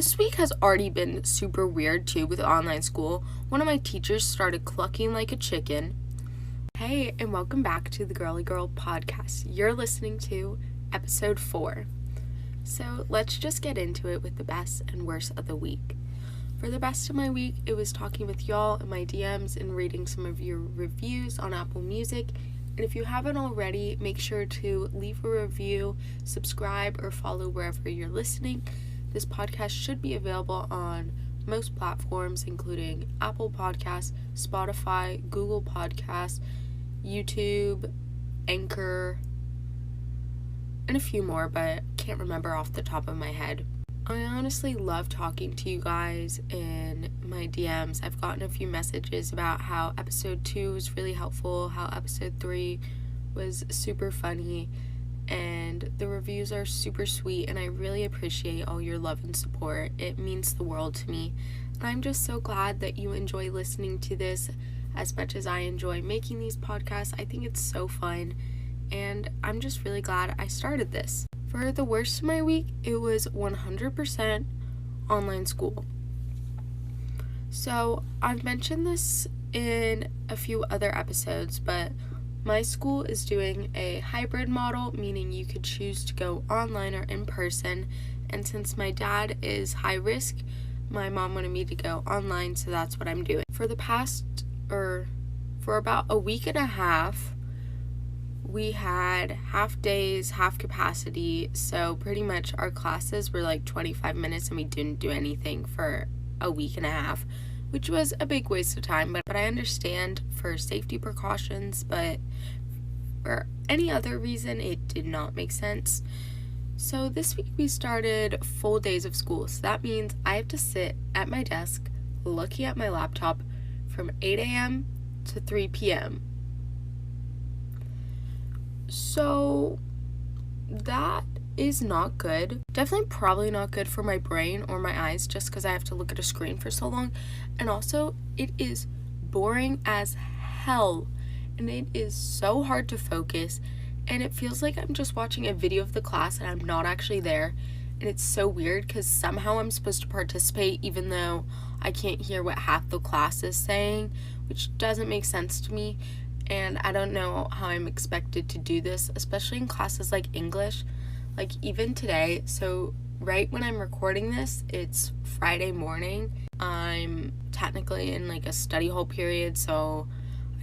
This week has already been super weird too with online school. One of my teachers started clucking like a chicken. Hey, and welcome back to the Girly Girl podcast. You're listening to episode 4. So let's just get into it with the best and worst of the week. For the best of my week, it was talking with y'all in my DMs and reading some of your reviews on Apple Music. And if you haven't already, make sure to leave a review, subscribe, or follow wherever you're listening. This podcast should be available on most platforms, including Apple Podcasts, Spotify, Google Podcasts, YouTube, Anchor, and a few more, but can't remember off the top of my head. I honestly love talking to you guys in my DMs. I've gotten a few messages about how episode 2 was really helpful, how episode 3 was super funny, and the reviews are super sweet, and I really appreciate all your love and support. It means the world to me, and I'm just so glad that you enjoy listening to this as much as I enjoy making these podcasts. I think it's so fun, and I'm just really glad I started this. For the worst of my week, it was 100% online school. So I've mentioned this in a few other episodes, but my school is doing a hybrid model, meaning you could choose to go online or in person. And since my dad is high risk, my mom wanted me to go online, so that's what I'm doing. For about a week and a half, we had half days, half capacity, so pretty much our classes were like 25 minutes and we didn't do anything for a week and a half, which was a big waste of time, but I understand for safety precautions, but for any other reason, it did not make sense. So this week we started full days of school, so that means I have to sit at my desk looking at my laptop from 8 a.m. to 3 p.m. So that is not good. Definitely probably not good for my brain or my eyes just because I have to look at a screen for so long. And also, it is boring as hell. And it is so hard to focus. And it feels like I'm just watching a video of the class and I'm not actually there. And it's so weird because somehow I'm supposed to participate even though I can't hear what half the class is saying, which doesn't make sense to me. And I don't know how I'm expected to do this, especially in classes like English. Like even today, so right when I'm recording this, it's Friday morning. I'm technically in like a study hall period, so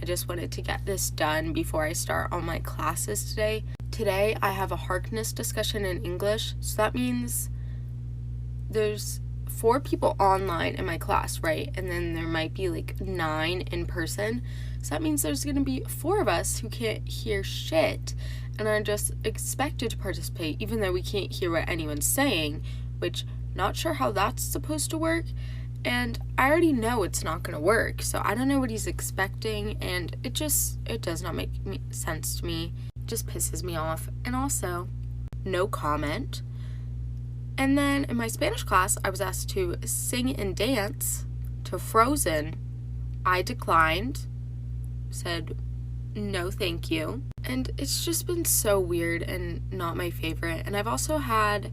I just wanted to get this done before I start all my classes today. Today, I have a Harkness discussion in English, so that means there's 4 people online in my class, right? And then there might be like 9 in person. So that means there's gonna be 4 of us who can't hear shit and are just expected to participate even though we can't hear what anyone's saying, which not sure how that's supposed to work. And I already know it's not gonna work, so I don't know what he's expecting, and it does not make sense to me. It just pisses me off. And also, no comment. And then in my Spanish class, I was asked to sing and dance to Frozen. I declined, said no thank you. And it's just been so weird and not my favorite. And I've also had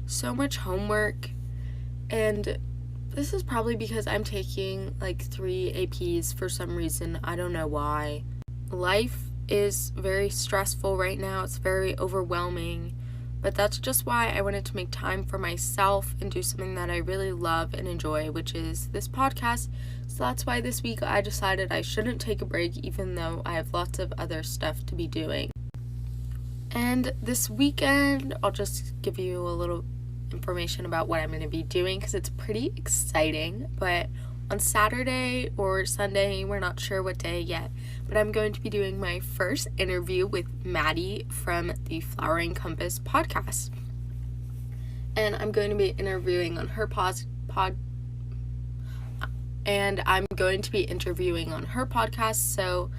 so much homework, and this is probably because I'm taking like 3 APs for some reason. I don't know why. Life is very stressful right now. It's very overwhelming. But that's just why I wanted to make time for myself and do something that I really love and enjoy, which is this podcast. So that's why this week I decided I shouldn't take a break, even though I have lots of other stuff to be doing. And this weekend, I'll just give you a little information about what I'm going to be doing because it's pretty exciting. But on Saturday or Sunday, we're not sure what day yet, but I'm going to be doing my first interview with Maddie from the Flowering Compass podcast. And I'm going to be interviewing on her podcast, so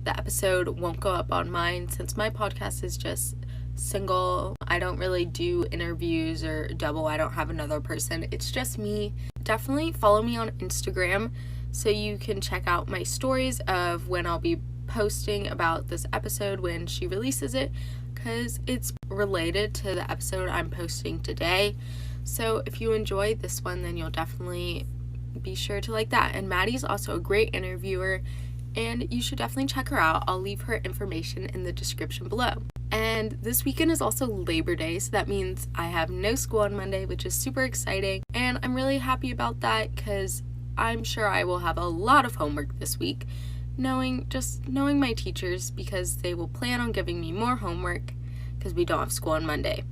the episode won't go up on mine since my podcast is just single. I don't really do interviews or double. I don't have another person. It's just me. Definitely follow me on Instagram so you can check out my stories of when I'll be posting about this episode when she releases it, because it's related to the episode I'm posting today. So if you enjoyed this one, then you'll definitely be sure to like that. And Maddie's also a great interviewer, and you should definitely check her out. I'll leave her information in the description below. And this weekend is also Labor Day, so that means I have no school on Monday, which is super exciting. And I'm really happy about that because I'm sure I will have a lot of homework this week, knowing my teachers, because they will plan on giving me more homework because we don't have school on Monday.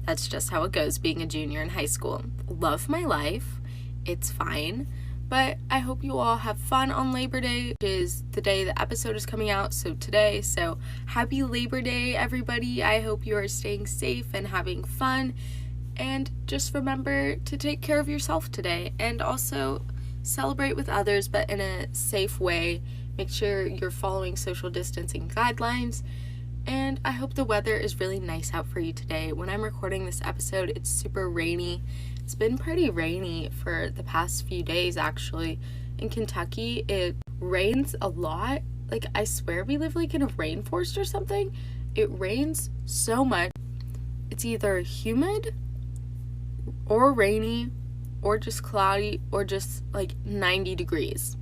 That's just how it goes being a junior in high school. Love my life. It's fine. But I hope you all have fun on Labor Day, which is the day the episode is coming out, so today. So happy Labor Day, everybody. I hope you are staying safe and having fun. And just remember to take care of yourself today, and also celebrate with others, but in a safe way. Make sure you're following social distancing guidelines. And I hope the weather is really nice out for you today. When I'm recording this episode, it's super rainy. It's been pretty rainy for the past few days, actually. In Kentucky, it rains a lot. Like, I swear we live like in a rainforest or something. It rains so much. It's either humid or rainy or just cloudy or just like 90 degrees.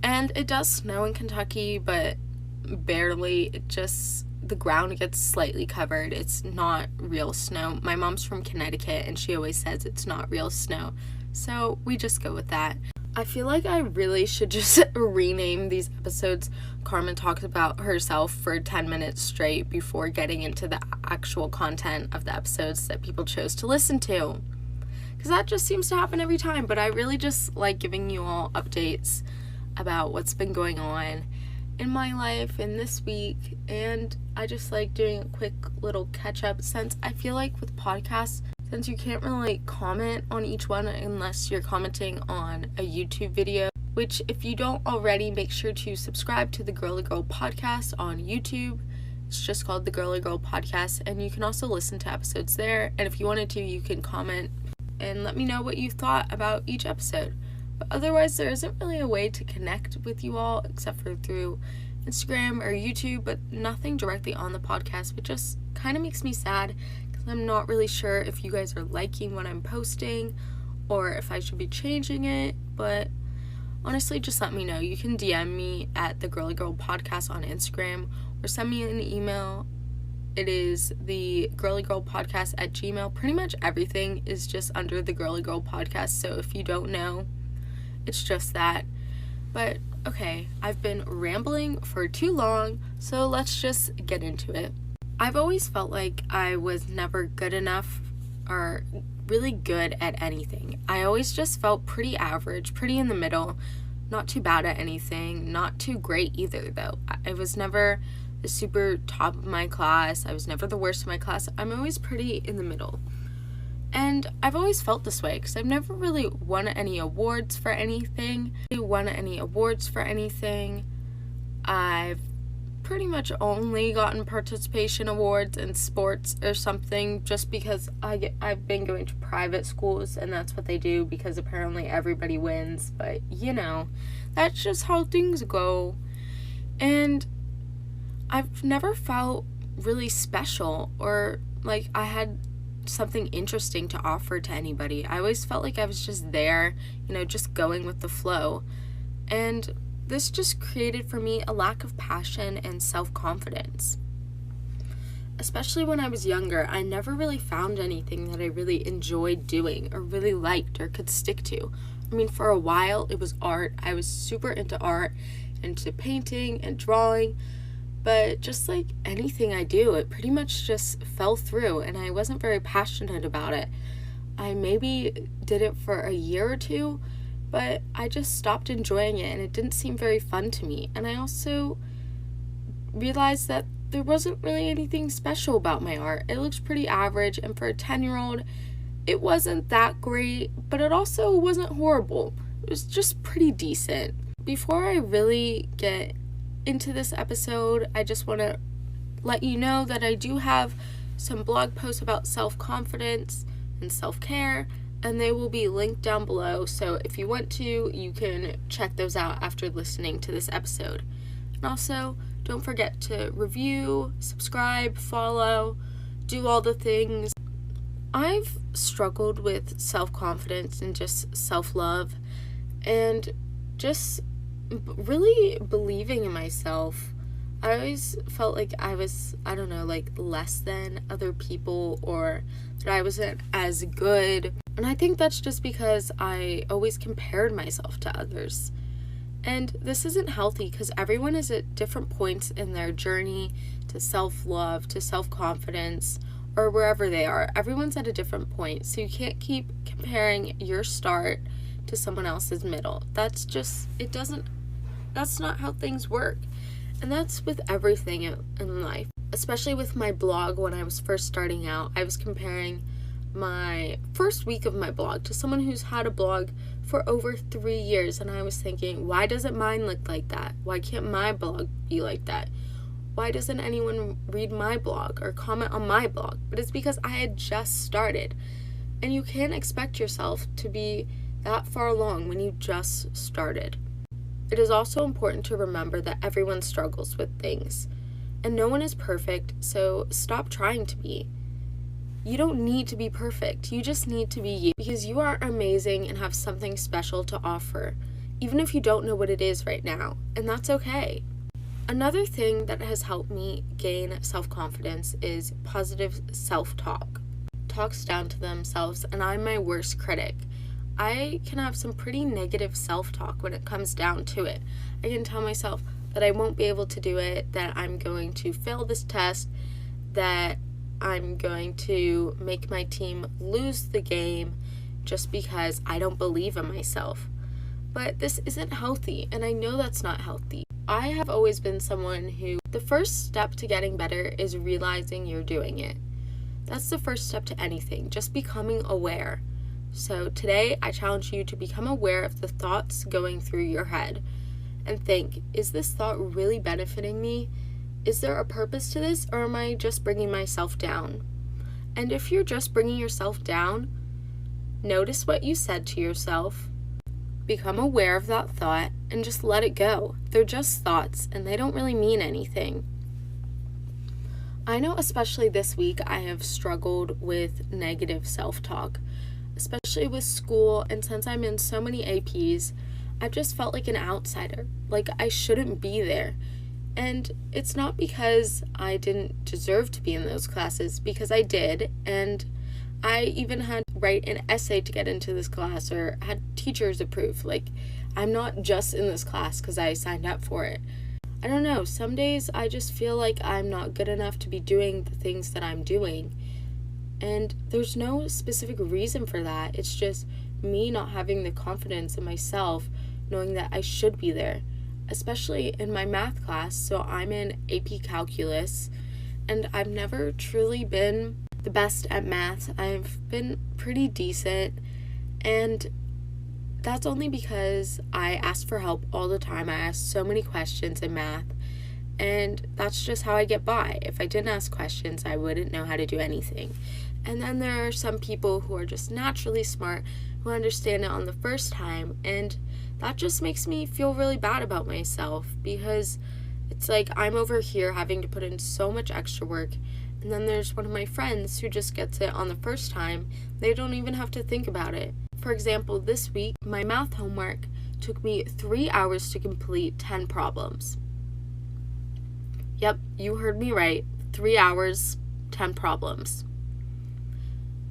And it does snow in Kentucky, but barely. The ground gets slightly covered. It's not real snow. My mom's from Connecticut, and she always says it's not real snow. So we just go with that. I feel like I really should just rename these episodes Carmen talks about herself for 10 minutes straight before getting into the actual content of the episodes that people chose to listen to. Because that just seems to happen every time. But I really just like giving you all updates about what's been going on in my life in this week, and I just like doing a quick little catch up, since I feel like with podcasts, since you can't really comment on each one unless you're commenting on a YouTube video, which if you don't already, make sure to subscribe to the Girly Girl podcast on YouTube. It's just called the Girly Girl podcast, and you can also listen to episodes there, and if you wanted to, you can comment and let me know what you thought about each episode. But otherwise, there isn't really a way to connect with you all except for through Instagram or YouTube, but nothing directly on the podcast, which just kind of makes me sad because I'm not really sure if you guys are liking what I'm posting or if I should be changing it. But honestly, just let me know. You can DM me at the Girly Girl Podcast on Instagram or send me an email. It is the Girly Girl Podcast at Gmail. Pretty much everything is just under the Girly Girl Podcast, so if you don't know, it's just that. But okay, I've been rambling for too long, so let's just get into it. I've always felt like I was never good enough or really good at anything. I always just felt pretty average, pretty in the middle, not too bad at anything, not too great either though. I was never the super top of my class. I was never the worst of my class. I'm always pretty in the middle. And I've always felt this way because I've never really won any awards for anything. I've pretty much only gotten participation awards in sports or something, just because I've been going to private schools and that's what they do, because apparently everybody wins. But you know, that's just how things go. And I've never felt really special or like I had something interesting to offer to anybody. I always felt like I was just there, just going with the flow. And this just created for me a lack of passion and self-confidence. Especially when I was younger, I never really found anything that I really enjoyed doing or really liked or could stick to. I mean, for a while, it was art. I was super into art, into painting and drawing. But just like anything I do, it pretty much just fell through, and I wasn't very passionate about it. I maybe did it for a year or two, but I just stopped enjoying it, and it didn't seem very fun to me. And I also realized that there wasn't really anything special about my art. It looks pretty average, and for a 10-year-old, it wasn't that great, but it also wasn't horrible. It was just pretty decent. Before I really get into this episode, I just want to let you know that I do have some blog posts about self-confidence and self-care, and they will be linked down below, so if you want to, you can check those out after listening to this episode. And also, Don't forget to review, subscribe, follow, do all the things. I've struggled with self-confidence and just self-love and just really believing in myself. I always felt like I was, less than other people, or that I wasn't as good. And I think that's just because I always compared myself to others. And this isn't healthy because everyone is at different points in their journey to self-love, to self-confidence, or wherever they are. Everyone's at a different point. So you can't keep comparing your start to someone else's middle. That's not how things work. And that's with everything in life, especially with my blog. When I was first starting out, I was comparing my first week of my blog to someone who's had a blog for over 3 years, and I was thinking, why doesn't mine look like that? Why can't my blog be like that? Why doesn't anyone read my blog or comment on my blog? But it's because I had just started, and you can't expect yourself to be that far along when you just started. It is also important to remember that everyone struggles with things, and no one is perfect, so stop trying to be. You don't need to be perfect. You just need to be you, because you are amazing and have something special to offer, even if you don't know what it is right now, and that's okay. Another thing that has helped me gain self-confidence is positive self-talk. Talks down to themselves, and I'm my worst critic. I can have some pretty negative self-talk when it comes down to it. I can tell myself that I won't be able to do it, that I'm going to fail this test, that I'm going to make my team lose the game just because I don't believe in myself. But this isn't healthy, and I know that's not healthy. I have always been someone who, the first step to getting better is realizing you're doing it. That's the first step to anything, just becoming aware. So today, I challenge you to become aware of the thoughts going through your head and think, is this thought really benefiting me? Is there a purpose to this, or am I just bringing myself down? And if you're just bringing yourself down, notice what you said to yourself, become aware of that thought, and just let it go. They're just thoughts, and they don't really mean anything. I know especially this week I have struggled with negative self-talk, especially with school, and since I'm in so many APs, I've just felt like an outsider, like I shouldn't be there. And it's not because I didn't deserve to be in those classes, because I did, and I even had to write an essay to get into this class, or had teachers approve. Like, I'm not just in this class because I signed up for it. I don't know, some days I just feel like I'm not good enough to be doing the things that I'm doing. And there's no specific reason for that. It's just me not having the confidence in myself, knowing that I should be there, especially in my math class. So I'm in AP Calculus, and I've never truly been the best at math. I've been pretty decent, and that's only because I ask for help all the time. I ask so many questions in math, and that's just how I get by. If I didn't ask questions, I wouldn't know how to do anything. And then there are some people who are just naturally smart, who understand it on the first time, and that just makes me feel really bad about myself, because it's like I'm over here having to put in so much extra work, and then there's one of my friends who just gets it on the first time. They don't even have to think about it. For example, this week, my math homework took me 3 hours to complete 10 problems. Yep, you heard me right. 3 hours, 10 problems.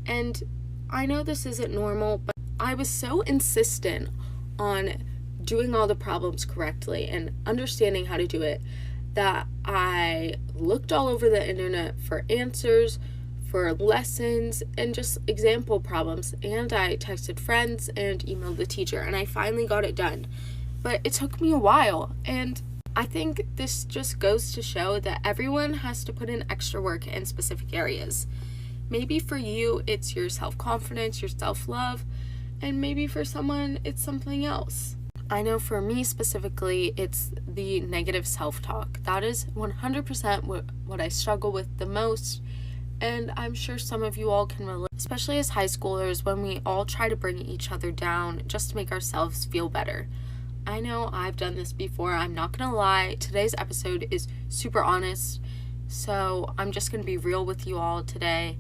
And I know this isn't normal, but I was so insistent on doing all the problems correctly and understanding how to do it that I looked all over the internet for answers, for lessons, and just example problems. And I texted friends and emailed the teacher, and I finally got it done. But it took me a while, and I think this just goes to show that everyone has to put in extra work in specific areas. Maybe for you, it's your self-confidence, your self-love, and maybe for someone, it's something else. I know for me specifically, it's the negative self-talk. That is 100% what I struggle with the most, and I'm sure some of you all can relate, especially as high schoolers, when we all try to bring each other down just to make ourselves feel better. I know I've done this before. I'm not gonna lie. Today's episode is super honest. So I'm just gonna be real with you all today.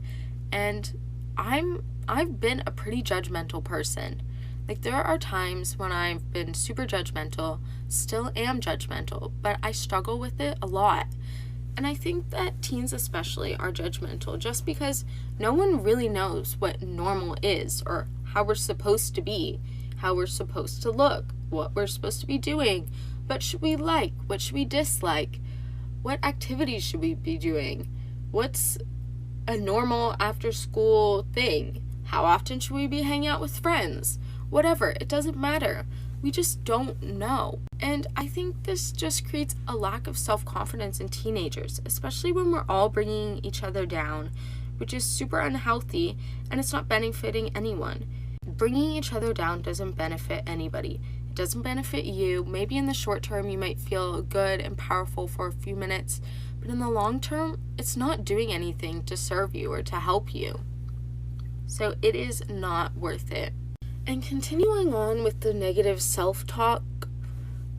And I've been a pretty judgmental person. Like, there are times when I've been super judgmental, still am judgmental, but I struggle with it a lot. And I think that teens especially are judgmental just because no one really knows what normal is or how we're supposed to be, how we're supposed to look, what we're supposed to be doing, what should we like, what should we dislike, what activities should we be doing, what's a normal after school thing, how often should we be hanging out with friends, whatever, it doesn't matter. We just don't know. And I think this just creates a lack of self-confidence in teenagers, especially when we're all bringing each other down, which is super unhealthy and it's not benefiting anyone. Bringing each other down doesn't benefit anybody. It doesn't benefit you. Maybe in the short term you might feel good and powerful for a few minutes, but in the long term, it's not doing anything to serve you or to help you. So it is not worth it. And continuing on with the negative self-talk,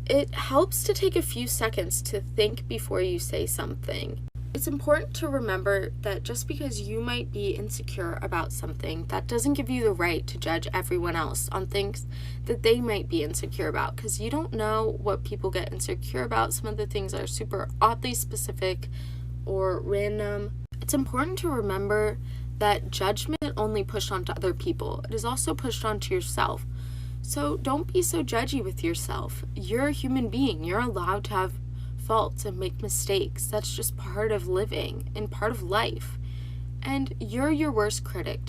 it helps to take a few seconds to think before you say something. It's important to remember that just because you might be insecure about something, that doesn't give you the right to judge everyone else on things that they might be insecure about, because you don't know what people get insecure about. Some of the things are super oddly specific or random. It's important to remember that judgment isn't only pushed onto other people, it is also pushed onto yourself. So don't be so judgy with yourself. You're a human being. You're allowed to have faults and make mistakes. That's just part of living and part of life. And you're your worst critic.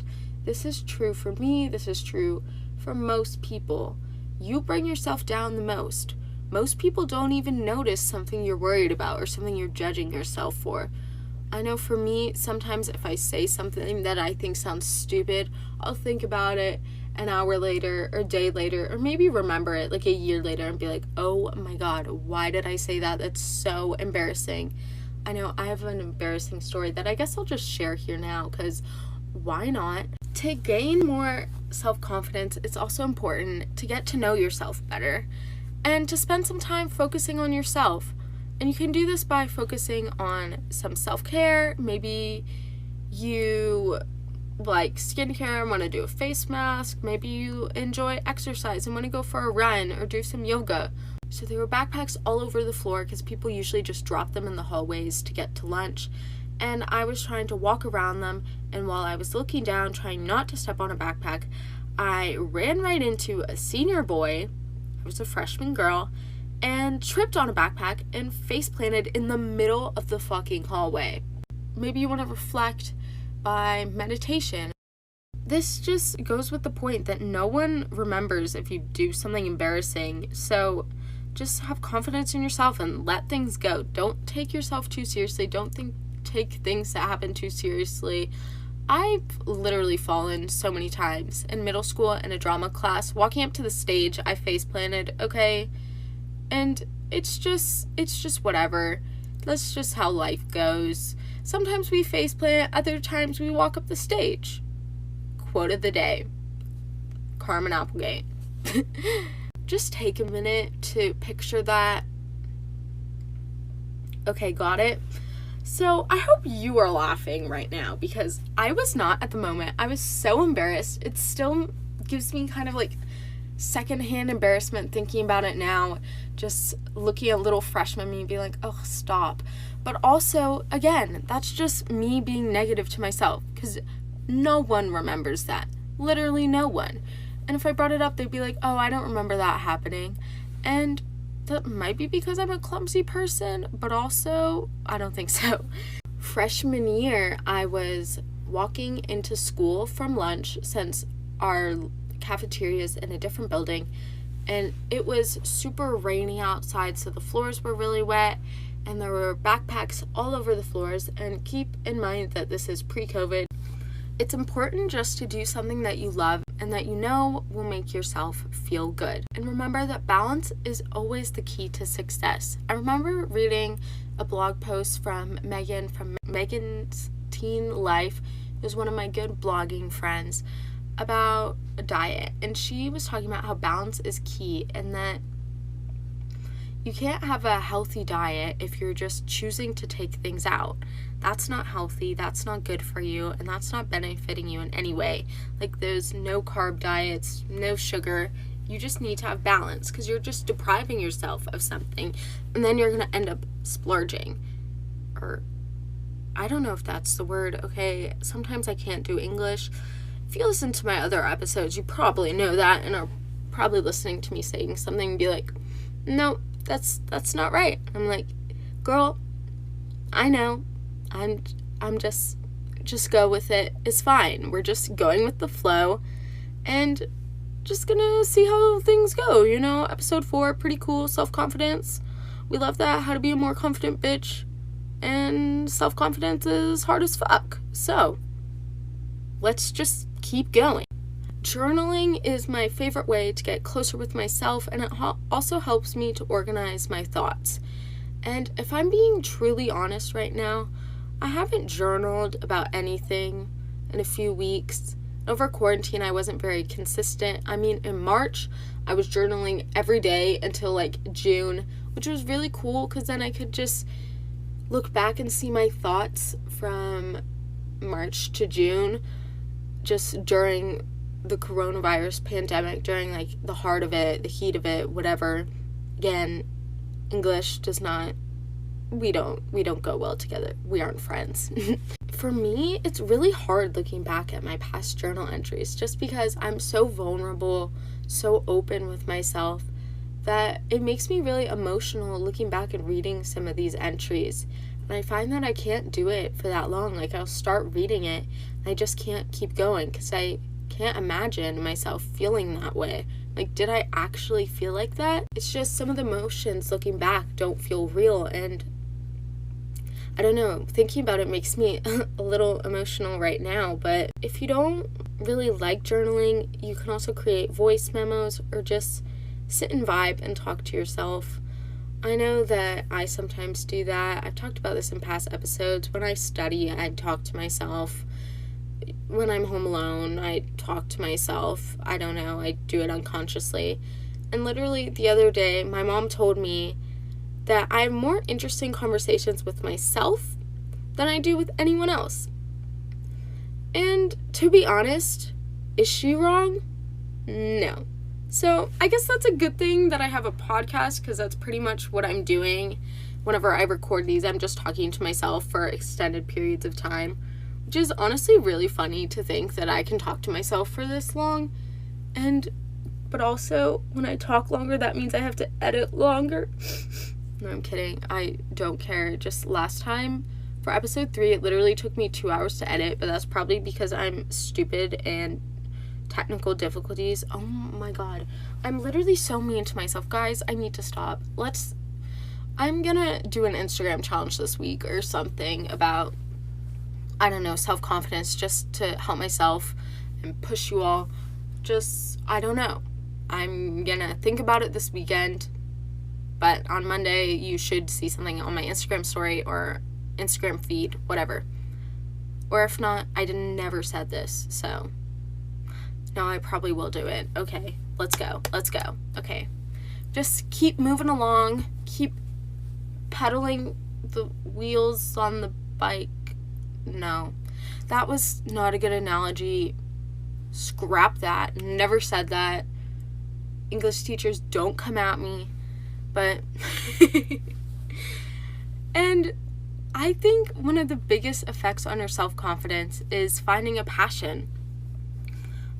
This is true for me. This is true for most people. You bring yourself down the most. Most people don't even notice something you're worried about or something you're judging yourself for. I know for me, sometimes if I say something that I think sounds stupid, I'll think about it an hour later or a day later, or maybe remember it like a year later and be like, oh my god, why did I say that? That's so embarrassing. I know I have an embarrassing story that I guess I'll just share here now, because why not? To gain more self-confidence, it's also important to get to know yourself better and to spend some time focusing on yourself. And you can do this by focusing on some self-care. Maybe you like skincare and want to do a face mask. Maybe you enjoy exercise and want to go for a run or do some yoga. So there were backpacks all over the floor because people usually just drop them in the hallways to get to lunch. And I was trying to walk around them, and while I was looking down, trying not to step on a backpack, I ran right into a senior boy, I was a freshman girl, and tripped on a backpack and face planted in the middle of the fucking hallway. Maybe you want to reflect by meditation. This just goes with the point that no one remembers if you do something embarrassing. So just have confidence in yourself and let things go. Don't take yourself too seriously. Don't take things that happen too seriously. I've literally fallen so many times in middle school in a drama class. Walking up to the stage, I face planted, okay? And it's just whatever. That's just how life goes. Sometimes we faceplant, other times we walk up the stage. Quote of the day. Carmen Applegate. Just take a minute to picture that. Okay, got it? So I hope you are laughing right now, because I was not at the moment. I was so embarrassed. It still gives me kind of like secondhand embarrassment thinking about it now, just looking at little freshman me and being like, oh, stop. But also, again, that's just me being negative to myself, because no one remembers that. Literally no one. And if I brought it up, they'd be like, oh, I don't remember that happening. And that might be because I'm a clumsy person, but also, I don't think so. Freshman year, I was walking into school from lunch, since our cafeteria is in a different building, and it was super rainy outside, so the floors were really wet, and there were backpacks all over the floors. And keep in mind that this is pre-COVID. It's important just to do something that you love and that you know will make yourself feel good. And remember that balance is always the key to success. I remember reading a blog post from Megan from Megan's Teen Life. It was one of my good blogging friends, about a diet. And she was talking about how balance is key, and that You can't have a healthy diet if you're just choosing to take things out. That's not healthy, that's not good for you, and that's not benefiting you in any way. Like, there's no carb diets, no sugar. You just need to have balance, because you're just depriving yourself of something, and then you're going to end up splurging. Or, I don't know if that's the word, okay? Sometimes I can't do English. If you listen to my other episodes, you probably know that, and are probably listening to me saying something and be like, no, that's not right. I'm like, girl, I know. I'm just go with it. It's fine. We're just going with the flow and just gonna see how things go, you know? Episode 4, pretty cool. Self-confidence. We love that. How to be a more confident bitch. And self-confidence is hard as fuck. So, let's just keep going. Journaling is my favorite way to get closer with myself, and it also helps me to organize my thoughts. And if I'm being truly honest right now, I haven't journaled about anything in a few weeks. Over quarantine, I wasn't very consistent. I mean, in March, I was journaling every day until like June, which was really cool because then I could just look back and see my thoughts from March to June, just during the coronavirus pandemic, during like the heart of it, the heat of it, whatever. Again, English does not, we don't go well together. We aren't friends. For me, it's really hard looking back at my past journal entries just because I'm so vulnerable, so open with myself that it makes me really emotional looking back and reading some of these entries. And I find that I can't do it for that long. Like, I'll start reading it and I just can't keep going because I can't imagine myself feeling that way. Like, did I actually feel like that? It's just some of the emotions looking back don't feel real, and I don't know, thinking about it makes me a little emotional right now. But if you don't really like journaling, you can also create voice memos or just sit and vibe and talk to yourself. I know that I sometimes do that. I've talked about this in past episodes. When I study, I talk to myself. When I'm home alone, I talk to myself. I don't know, I do it unconsciously. And literally the other day, my mom told me that I have more interesting conversations with myself than I do with anyone else. And to be honest, is she wrong? No. So I guess that's a good thing that I have a podcast, because that's pretty much what I'm doing. Whenever I record these, I'm just talking to myself for extended periods of time, which is honestly really funny to think that I can talk to myself for this long. But also, when I talk longer, that means I have to edit longer. No, I'm kidding. I don't care. Just last time, for episode 3, it literally took me 2 hours to edit, but that's probably because I'm stupid and technical difficulties. Oh my god. I'm literally so mean to myself. Guys, I need to stop. I'm gonna do an Instagram challenge this week or something about, I don't know, self-confidence, just to help myself and push you all. I don't know. I'm gonna think about it this weekend, but on Monday you should see something on my Instagram story or Instagram feed, whatever. Or if not, I never said this, so no, I probably will do it. Okay, let's go. Okay, just keep moving along, keep pedaling the wheels on the bike. No, that was not a good analogy. Scrap that. Never said that. English teachers, don't come at me. But and I think one of the biggest effects on your self-confidence is finding a passion.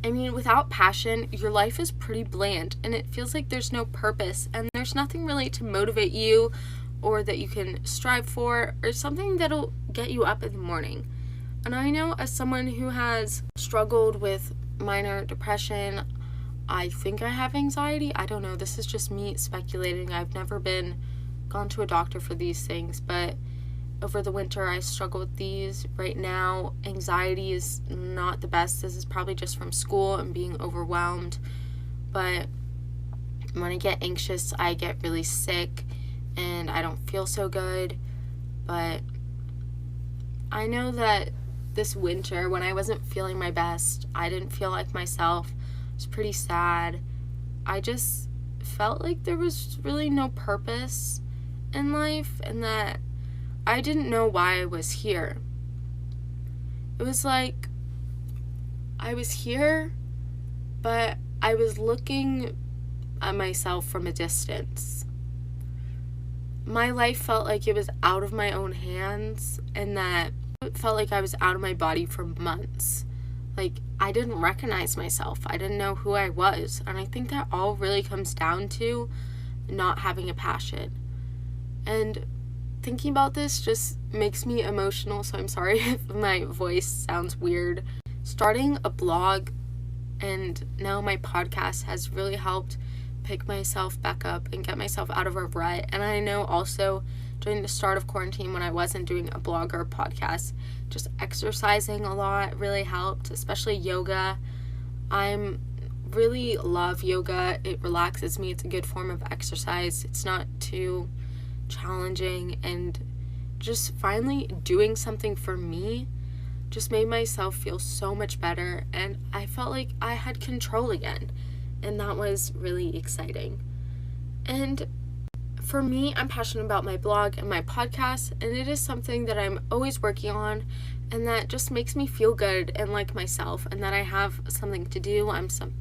I mean, without passion, your life is pretty bland and it feels like there's no purpose and there's nothing really to motivate you or that you can strive for or something that'll get you up in the morning. And I know, as someone who has struggled with minor depression, I think I have anxiety. I don't know. This is just me speculating. I've never gone to a doctor for these things, but over the winter I struggle with these. Right now, anxiety is not the best. This is probably just from school and being overwhelmed. But when I get anxious, I get really sick and I don't feel so good. But I know that this winter, when I wasn't feeling my best, I didn't feel like myself. I was pretty sad. I just felt like there was really no purpose in life and that I didn't know why I was here. It was like I was here, but I was looking at myself from a distance. My life felt like it was out of my own hands, and that it felt like I was out of my body for months. Like, I didn't recognize myself. I didn't know who I was. And I think that all really comes down to not having a passion. And thinking about this just makes me emotional, so I'm sorry if my voice sounds weird. Starting a blog and now my podcast has really helped pick myself back up and get myself out of a rut. And I know also during the start of quarantine, when I wasn't doing a blog or a podcast, just exercising a lot really helped, especially yoga. I really love yoga. It relaxes me. It's a good form of exercise. It's not too challenging, and just finally doing something for me just made myself feel so much better, and I felt like I had control again, and that was really exciting. And for me, I'm passionate about my blog and my podcast, and it is something that I'm always working on, and that just makes me feel good and like myself, and that I have something to do,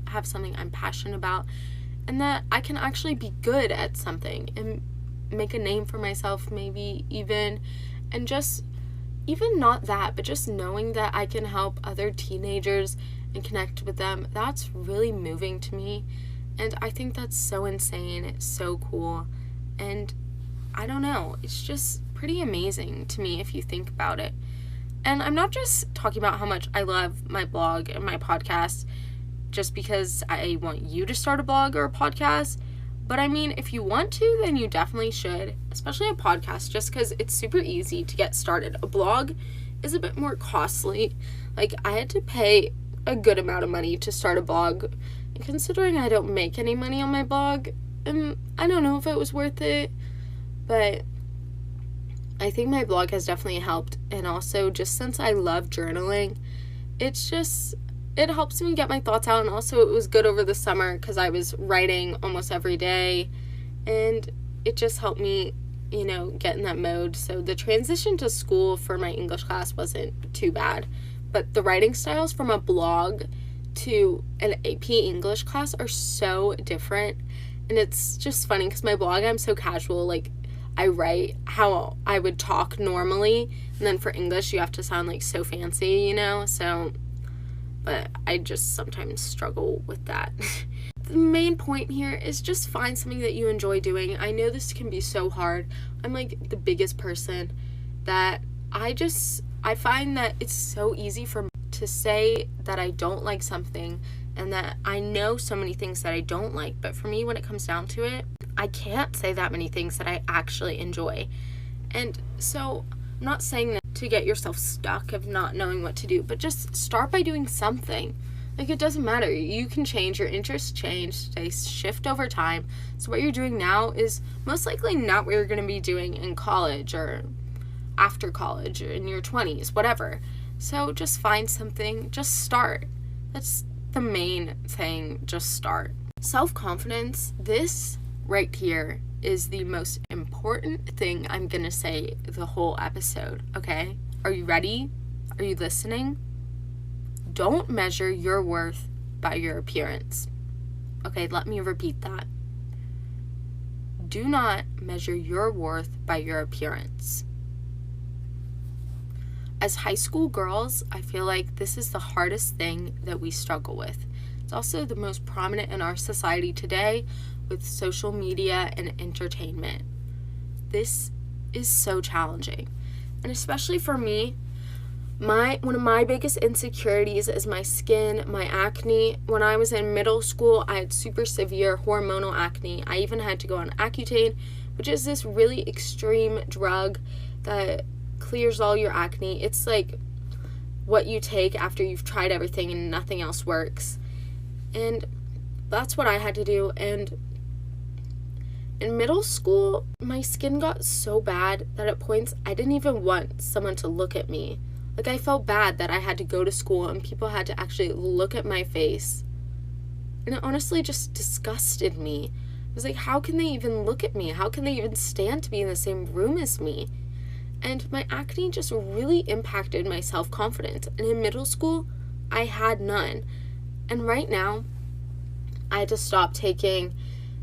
have something I'm passionate about, and that I can actually be good at something and make a name for myself, maybe even, and just even not that, but just knowing that I can help other teenagers and connect with them, that's really moving to me. And I think that's so insane. It's so cool. And I don't know, it's just pretty amazing to me if you think about it. And I'm not just talking about how much I love my blog and my podcast just because I want you to start a blog or a podcast. But I mean, if you want to, then you definitely should, especially a podcast, just because it's super easy to get started. A blog is a bit more costly. Like, I had to pay a good amount of money to start a blog. And considering I don't make any money on my blog, I don't know if it was worth it. But I think my blog has definitely helped. And also, just since I love journaling, it helps me get my thoughts out, and also it was good over the summer because I was writing almost every day, and it just helped me, get in that mode. So the transition to school for my English class wasn't too bad, but the writing styles from a blog to an AP English class are so different, and it's just funny because my blog, I'm so casual, like, I write how I would talk normally, and then for English, you have to sound, like, so fancy, so... But I just sometimes struggle with that. The main point here is just find something that you enjoy doing. I know this can be so hard. I'm like the biggest person that I find that it's so easy for me to say that I don't like something and that I know so many things that I don't like. But for me, when it comes down to it, I can't say that many things that I actually enjoy. And so I'm not saying that to get yourself stuck of not knowing what to do, but just start by doing something. Like, it doesn't matter. You can change. Your interests change. They shift over time. So what you're doing now is most likely not what you're going to be doing in college or after college or in your 20s, whatever. So just find something. Just start. That's the main thing. Just start. Self-confidence, this right here is the most important thing I'm gonna say the whole episode, okay? Are you ready? Are you listening? Don't measure your worth by your appearance. Okay, let me repeat that. Do not measure your worth by your appearance. As high school girls, I feel like this is the hardest thing that we struggle with. It's also the most prominent in our society today, with social media and entertainment. This is so challenging. And especially for me, one of my biggest insecurities is my skin, my acne. When I was in middle school, I had super severe hormonal acne. I even had to go on Accutane, which is this really extreme drug that clears all your acne. It's like what you take after you've tried everything and nothing else works. And that's what I had to do. And in middle school, my skin got so bad that at points I didn't even want someone to look at me. Like, I felt bad that I had to go to school and people had to actually look at my face. And it honestly just disgusted me. was like, how can they even look at me? How can they even stand to be in the same room as me? And my acne just really impacted my self-confidence. And in middle school, I had none. And right now, I had to stop taking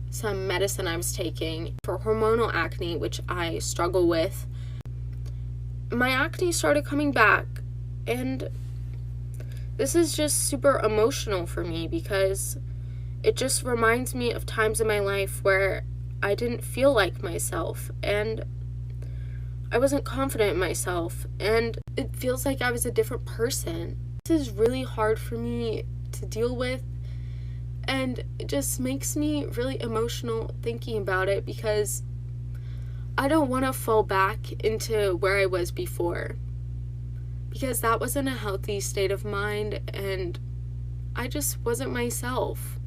some medicine I was taking for hormonal acne, which I struggle with. My acne started coming back, and this is just super emotional for me because it just reminds me of times in my life where I didn't feel like myself, and I wasn't confident in myself, and it feels like I was a different person. This is really hard for me to deal with, and it just makes me really emotional thinking about it because I don't want to fall back into where I was before, because that wasn't a healthy state of mind, and I just wasn't myself.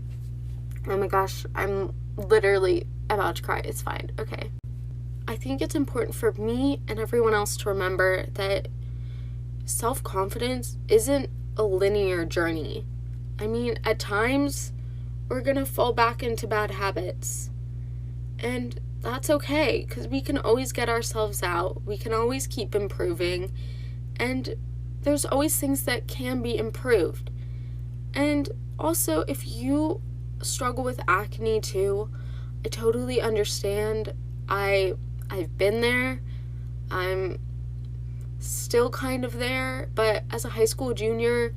Oh my gosh, I'm literally about to cry. It's fine. Okay. I think it's important for me and everyone else to remember that self-confidence isn't a linear journey. I mean, at times, we're gonna fall back into bad habits. And that's okay, because we can always get ourselves out. We can always keep improving. And there's always things that can be improved. And also, if you struggle with acne too, I totally understand. I've been there. I'm still kind of there, but as a high school junior,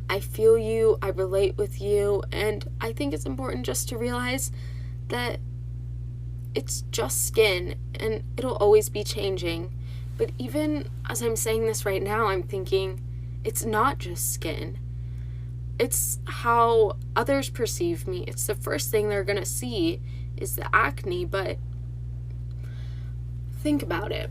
I feel you, I relate with you, and I think it's important just to realize that it's just skin and it'll always be changing. But even as I'm saying this right now, I'm thinking it's not just skin. It's how others perceive me. It's the first thing they're gonna see is the acne, but think about it.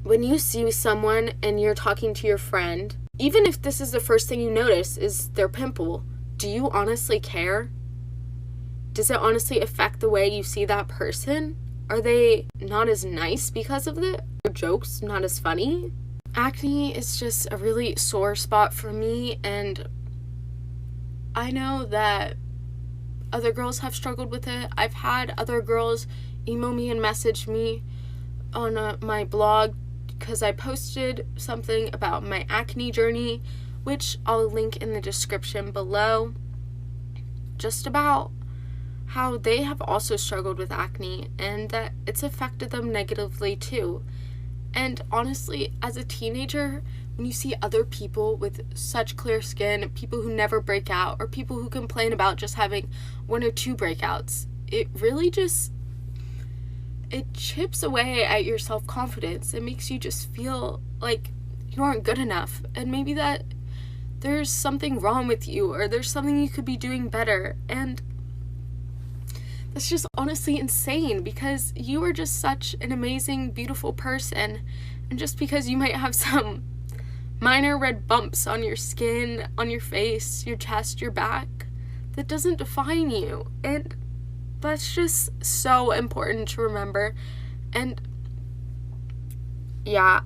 When you see someone and you're talking to your friend, even if this is the first thing you notice is their pimple, do you honestly care? Does it honestly affect the way you see that person? Are they not as nice because of it? Are jokes not as funny? Acne is just a really sore spot for me, and I know that other girls have struggled with it. I've had other girls email me and message me on my blog because I posted something about my acne journey, which I'll link in the description below, just about how they have also struggled with acne and that it's affected them negatively too. And honestly, as a teenager, when you see other people with such clear skin, people who never break out, or people who complain about just having 1 or 2 breakouts, it really just, it chips away at your self-confidence. It makes you just feel like you aren't good enough, and maybe that there's something wrong with you, or there's something you could be doing better. And that's just honestly insane, because you are just such an amazing, beautiful person, and just because you might have some minor red bumps on your skin, on your face, your chest, your back, that doesn't define you. And that's just so important to remember. And yeah,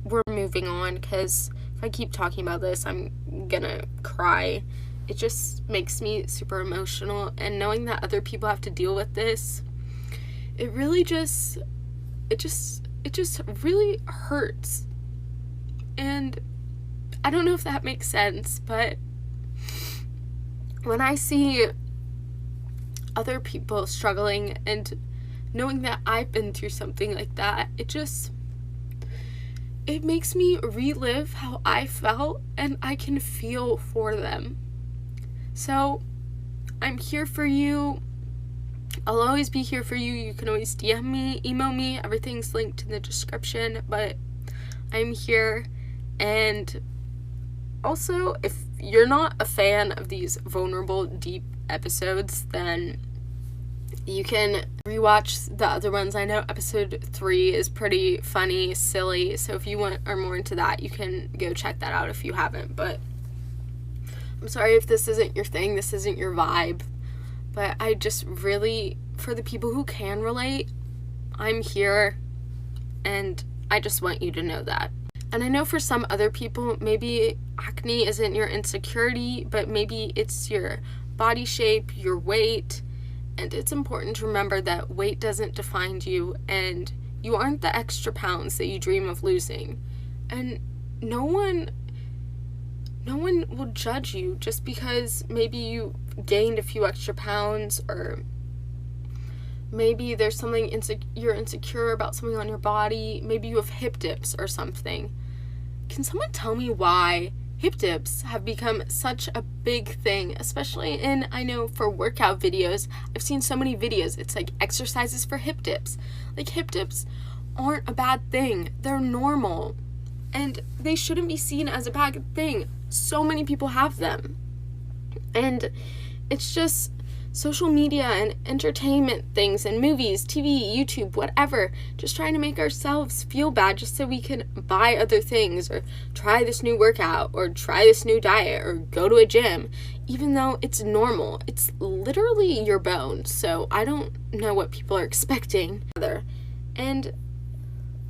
we're moving on, because if I keep talking about this, I'm gonna cry. It just makes me super emotional, and knowing that other people have to deal with this, it really just really hurts. And I don't know if that makes sense, but when I see other people struggling and knowing that I've been through something like that, it makes me relive how I felt, and I can feel for them. So I'm here for you. I'll always be here for you. You can always DM me, email me, everything's linked in the description, but I'm here. And also, if you're not a fan of these vulnerable, deep episodes, then you can rewatch the other ones. I know episode 3 is pretty funny, silly, so if you are more into that, you can go check that out if you haven't. But I'm sorry if this isn't your thing, this isn't your vibe, but I just really, for the people who can relate, I'm here, and I just want you to know that. And I know for some other people, maybe acne isn't your insecurity, but maybe it's your body shape, your weight, And it's important to remember that weight doesn't define you, and you aren't the extra pounds that you dream of losing. And no one will judge you just because maybe you gained a few extra pounds, or maybe there's something you're insecure about something on your body. Maybe you have hip dips or something. Can someone tell me why hip dips have become such a big thing, especially I know for workout videos. I've seen so many videos. It's like exercises for hip dips. Like, hip dips aren't a bad thing. They're normal. And they shouldn't be seen as a bad thing. So many people have them. And it's just social media and entertainment things and movies, TV, YouTube, whatever, just trying to make ourselves feel bad just so we can buy other things or try this new workout or try this new diet or go to a gym, even though it's normal. It's literally your bones, so I don't know what people are expecting. And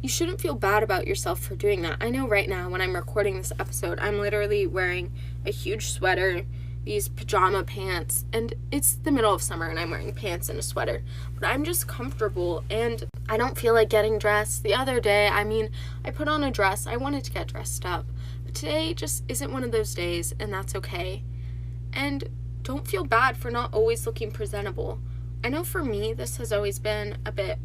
you shouldn't feel bad about yourself for doing that. I know right now when I'm recording this episode, I'm literally wearing a huge sweater, these pajama pants, and it's the middle of summer and I'm wearing pants and a sweater, but I'm just comfortable and I don't feel like getting dressed. The other day, I put on a dress. I wanted to get dressed up, but today just isn't one of those days, and that's okay. And don't feel bad for not always looking presentable. I know for me, this has always been a bit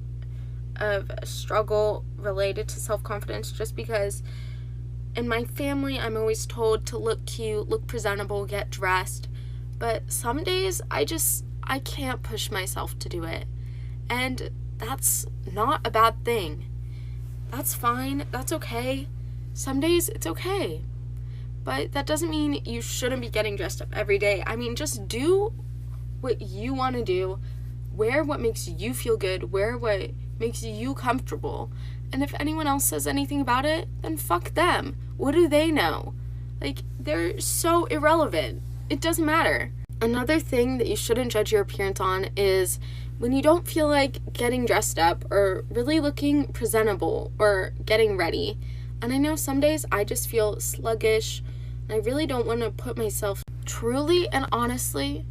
of a struggle related to self-confidence, just because in my family, I'm always told to look cute, look presentable, get dressed. But some days, I can't push myself to do it. And that's not a bad thing. That's fine. That's okay. Some days, it's okay. But that doesn't mean you shouldn't be getting dressed up every day. Just do what you want to do. Wear what makes you feel good. Wear what makes you comfortable. And if anyone else says anything about it, then fuck them. What do they know? They're so irrelevant. It doesn't matter. Another thing that you shouldn't judge your appearance on is when you don't feel like getting dressed up or really looking presentable or getting ready. And I know some days I just feel sluggish and I really don't want to put myself. Truly and honestly,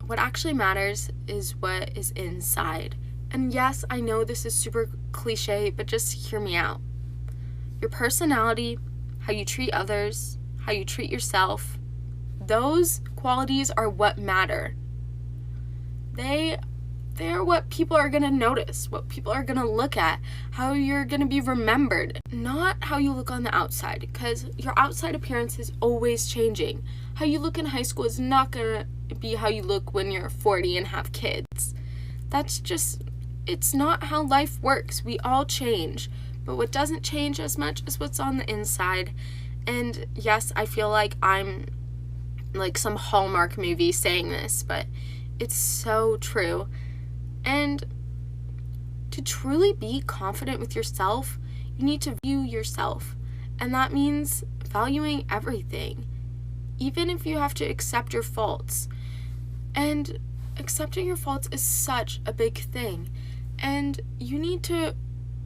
what actually matters is what is inside. And yes, I know this is super cliche, but just hear me out. Your personality, how you treat others, how you treat yourself, those qualities are what matter. They're what people are going to notice, what people are going to look at, how you're going to be remembered, not how you look on the outside, because your outside appearance is always changing. How you look in high school is not going to be how you look when you're 40 and have kids. It's not how life works. We all change, but what doesn't change as much is what's on the inside. And yes, I feel like I'm like some Hallmark movie saying this, but it's so true. And to truly be confident with yourself, you need to view yourself. And that means valuing everything, even if you have to accept your faults. And accepting your faults is such a big thing. And you need to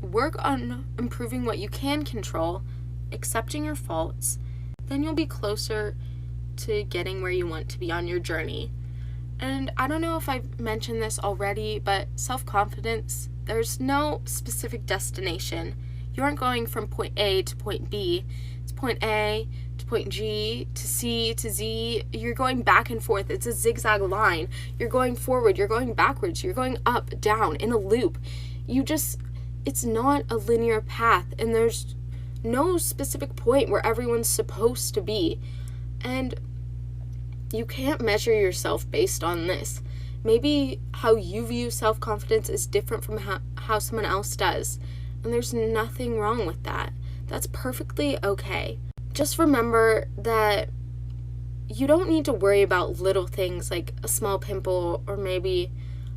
work on improving what you can control, accepting your faults. Then you'll be closer to getting where you want to be on your journey. And I don't know if I've mentioned this already, but self-confidence, there's no specific destination. You aren't going from point A to point B. It's point A to point G to C to Z. You're going back and forth. It's a zigzag line. You're going forward. You're going backwards. You're going up, down, in a loop. It's not a linear path, and there's no specific point where everyone's supposed to be. And you can't measure yourself based on this. Maybe how you view self-confidence is different from how someone else does. And there's nothing wrong with that. That's perfectly okay. Just remember that you don't need to worry about little things like a small pimple or maybe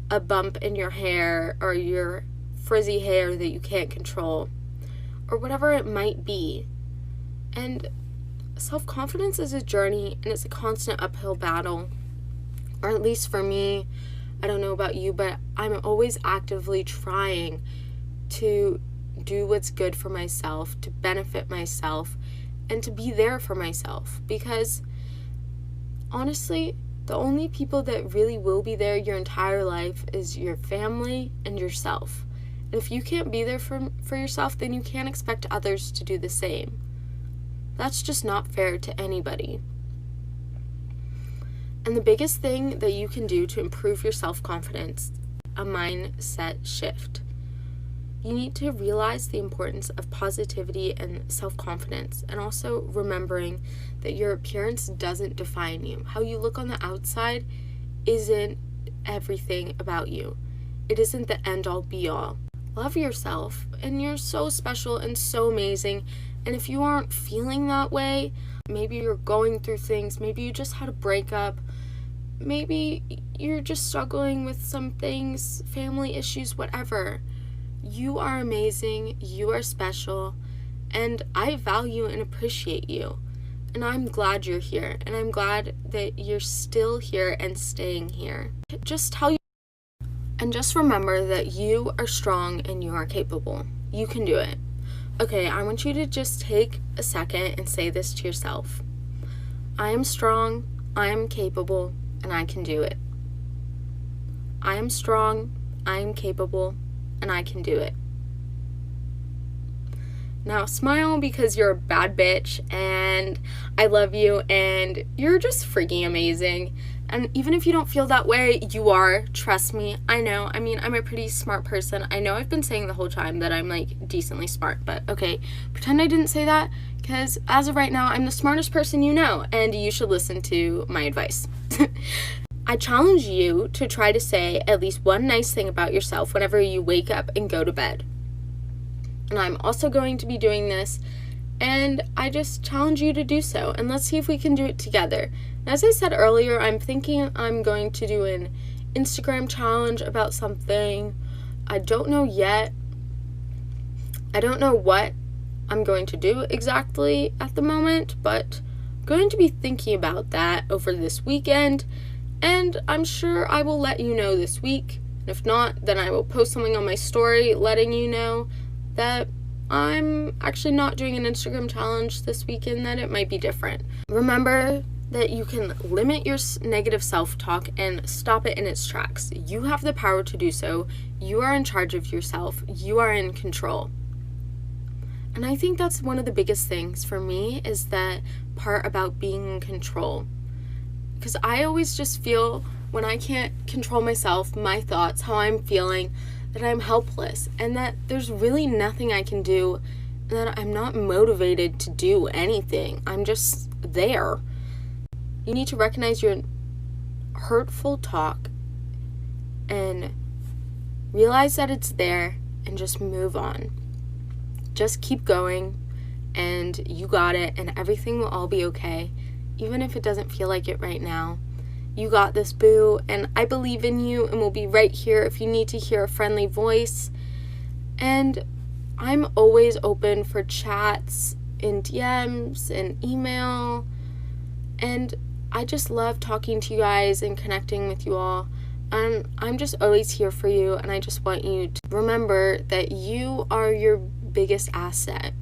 a bump in your hair or your frizzy hair that you can't control or whatever it might be. And self-confidence is a journey, and it's a constant uphill battle. Or at least for me, I don't know about you, but I'm always actively trying to do what's good for myself, to benefit myself, and to be there for myself. Because honestly, The only people that really will be there your entire life is your family and yourself. And if you can't be there for yourself, then you can't expect others to do the same. That's just not fair to anybody. And the biggest thing that you can do to improve your self-confidence, a mindset shift. You need to realize the importance of positivity and self-confidence, and also remembering that your appearance doesn't define you. How you look on the outside isn't everything about you. It isn't the end-all be-all. Love yourself, and you're so special and so amazing. And if you aren't feeling that way, maybe you're going through things, maybe you just had a breakup, maybe you're just struggling with some things, family issues, whatever. You are amazing, you are special, and I value and appreciate you. And I'm glad you're here, and I'm glad that you're still here and staying here. Just remember that you are strong and you are capable. You can do it. Okay, I want you to just take a second and say this to yourself. I am strong, I am capable, and I can do it. I am strong, I am capable, and I can do it. Now smile, because you're a bad bitch and I love you and you're just freaking amazing. And even if you don't feel that way, you are. Trust me. I know. I mean, I'm a pretty smart person. I know I've been saying the whole time that I'm like decently smart, but okay, pretend I didn't say that, because as of right now, I'm the smartest person you know, and you should listen to my advice. I challenge you to try to say at least one nice thing about yourself whenever you wake up and go to bed. And I'm also going to be doing this, and I just challenge you to do so, and let's see if we can do it together. As I said earlier, I'm thinking I'm going to do an Instagram challenge about something. I don't know yet. I don't know what I'm going to do exactly at the moment, but I'm going to be thinking about that over this weekend, and I'm sure I will let you know this week. If not, then I will post something on my story letting you know that I'm actually not doing an Instagram challenge this weekend, that it might be different. Remember that you can limit your negative self-talk and stop it in its tracks. You have the power to do so. You are in charge of yourself. You are in control. And I think that's one of the biggest things for me, is that part about being in control. Because I always just feel when I can't control myself, my thoughts, how I'm feeling, that I'm helpless and that there's really nothing I can do, and that I'm not motivated to do anything. I'm just there. You need to recognize your hurtful talk and realize that it's there and just move on. Just keep going, and you got it, and everything will all be okay, even if it doesn't feel like it right now. You got this, boo, and I believe in you, and we'll be right here if you need to hear a friendly voice. And I'm always open for chats in DMs and email, and I just love talking to you guys and connecting with you all. And I'm just always here for you, and I just want you to remember that you are your biggest asset.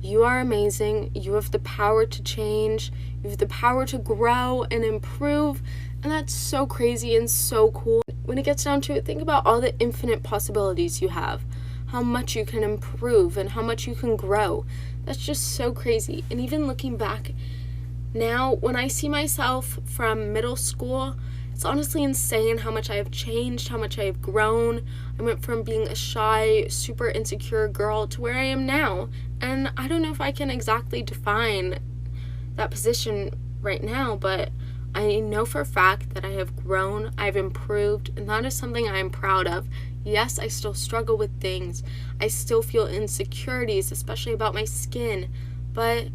You are amazing. You have the power to change. You have the power to grow and improve. And that's so crazy and so cool. When it gets down to it, think about all the infinite possibilities you have, how much you can improve and how much you can grow. That's just so crazy. And even looking back now, when I see myself from middle school, it's honestly insane how much I have changed, how much I have grown. I went from being a shy, super insecure girl to where I am now. And I don't know if I can exactly define that position right now, but I know for a fact that I have grown, I've improved, and that is something I am proud of. Yes, I still struggle with things. I still feel insecurities, especially about my skin, but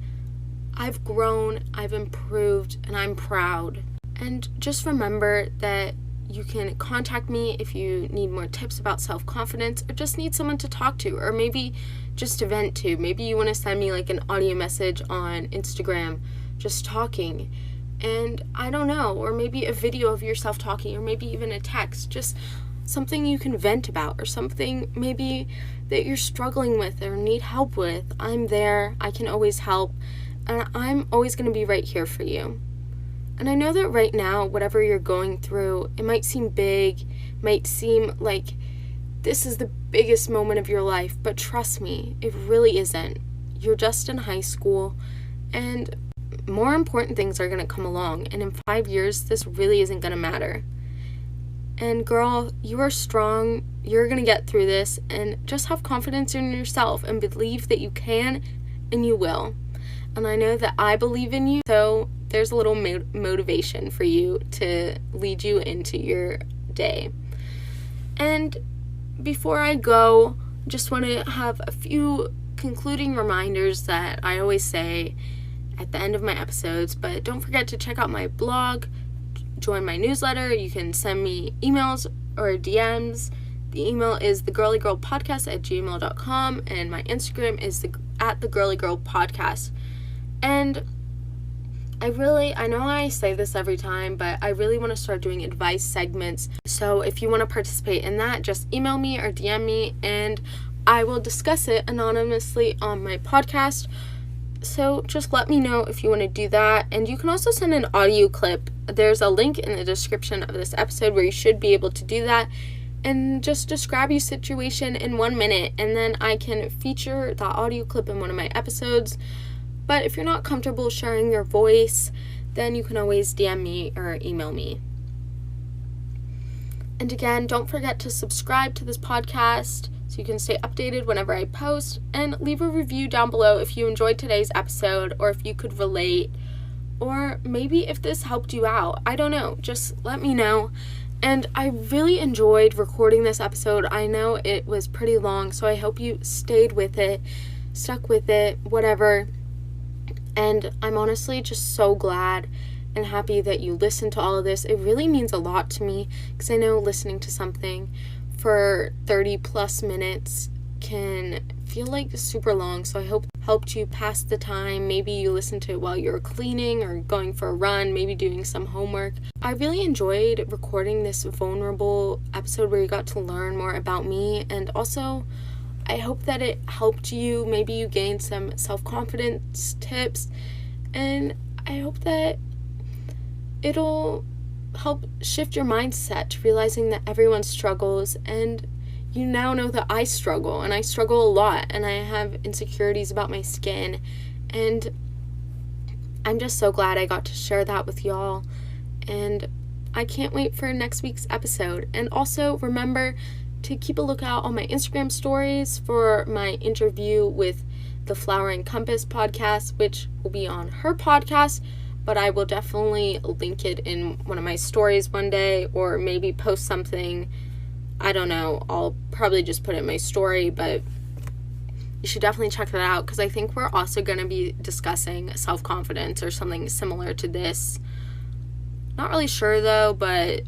I've grown, I've improved, and I'm proud. And just remember that you can contact me if you need more tips about self-confidence, or just need someone to talk to, or maybe just to vent to. Maybe you want to send me like an audio message on Instagram just talking, and I don't know, or maybe a video of yourself talking, or maybe even a text, just something you can vent about, or something maybe that you're struggling with or need help with. I'm there. I can always help, and I'm always going to be right here for you. And I know that right now, whatever you're going through, it might seem big, might seem like this is the biggest moment of your life, but trust me, it really isn't. You're just in high school, and more important things are going to come along, and in 5 years, this really isn't going to matter. And girl, you are strong, you're going to get through this, and just have confidence in yourself and believe that you can and you will. And I know that I believe in you, so there's a little motivation for you to lead you into your day. And before I go, just want to have a few concluding reminders that I always say at the end of my episodes, but don't forget to check out my blog, join my newsletter. You can send me emails or DMs. The email is thegirlygirlpodcast@gmail.com, and my Instagram is @thegirlygirlpodcast. And I know I say this every time, but I really want to start doing advice segments. So if you want to participate in that, just email me or DM me, and I will discuss it anonymously on my podcast. So just let me know if you want to do that. And you can also send an audio clip. There's a link in the description of this episode where you should be able to do that. And just describe your situation in 1 minute, and then I can feature the audio clip in one of my episodes. But if you're not comfortable sharing your voice, then you can always DM me or email me. And again, don't forget to subscribe to this podcast so you can stay updated whenever I post, and leave a review down below if you enjoyed today's episode, or if you could relate, or maybe if this helped you out. I don't know. Just let me know. And I really enjoyed recording this episode. I know it was pretty long, so I hope you stayed with it, stuck with it, whatever. And I'm honestly just so glad and happy that you listened to all of this. It really means a lot to me, because I know listening to something for 30 plus minutes can feel like super long. So I hope it helped you pass the time. Maybe you listened to it while you're cleaning or going for a run, maybe doing some homework. I really enjoyed recording this vulnerable episode where you got to learn more about me, and also I hope that it helped you. Maybe you gained some self-confidence tips, and I hope that it'll help shift your mindset to realizing that everyone struggles, and you now know that I struggle, and I struggle a lot, and I have insecurities about my skin, and I'm just so glad I got to share that with y'all, and I can't wait for next week's episode. And also remember to keep a lookout on my Instagram stories for my interview with the Flower and Compass podcast, which will be on her podcast, but I will definitely link it in one of my stories one day, or maybe post something. I don't know. I'll probably just put it in my story, but you should definitely check that out, because I think we're also going to be discussing self-confidence or something similar to this. Not really sure though, but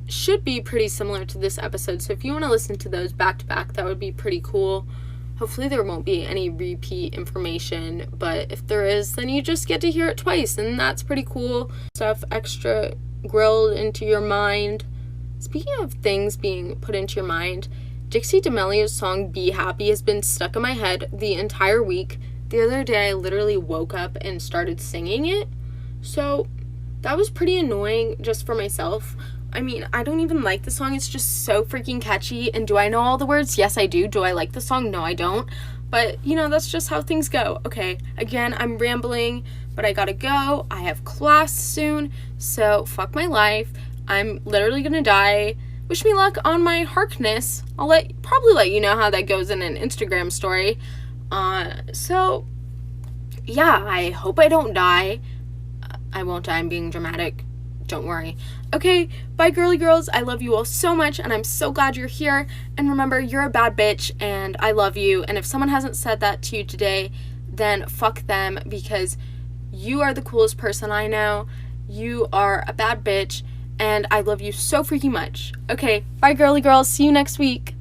should be pretty similar to this episode. So if you want to listen to those back to back, that would be pretty cool. Hopefully there won't be any repeat information, but if there is, then you just get to hear it twice, and that's pretty cool. Stuff extra grilled into your mind. Speaking of things being put into your mind, Dixie D'Amelio's song Be Happy has been stuck in my head the entire week. The other day I literally woke up and started singing it, so that was pretty annoying just for myself. I mean, I don't even like the song. It's just so freaking catchy. And do I know all the words? Yes, I do. Do I like the song? No, I don't. But, that's just how things go. Okay, again, I'm rambling, but I gotta go. I have class soon, so fuck my life. I'm literally gonna die. Wish me luck on my Harkness. I'll probably let you know how that goes in an Instagram story. So, yeah, I hope I don't die. I won't die. I'm being dramatic. Don't worry. Okay, bye girly girls. I love you all so much, and I'm so glad you're here. And remember, you're a bad bitch, and I love you. And if someone hasn't said that to you today, then fuck them, because you are the coolest person I know. You are a bad bitch, and I love you so freaking much. Okay, bye girly girls. See you next week.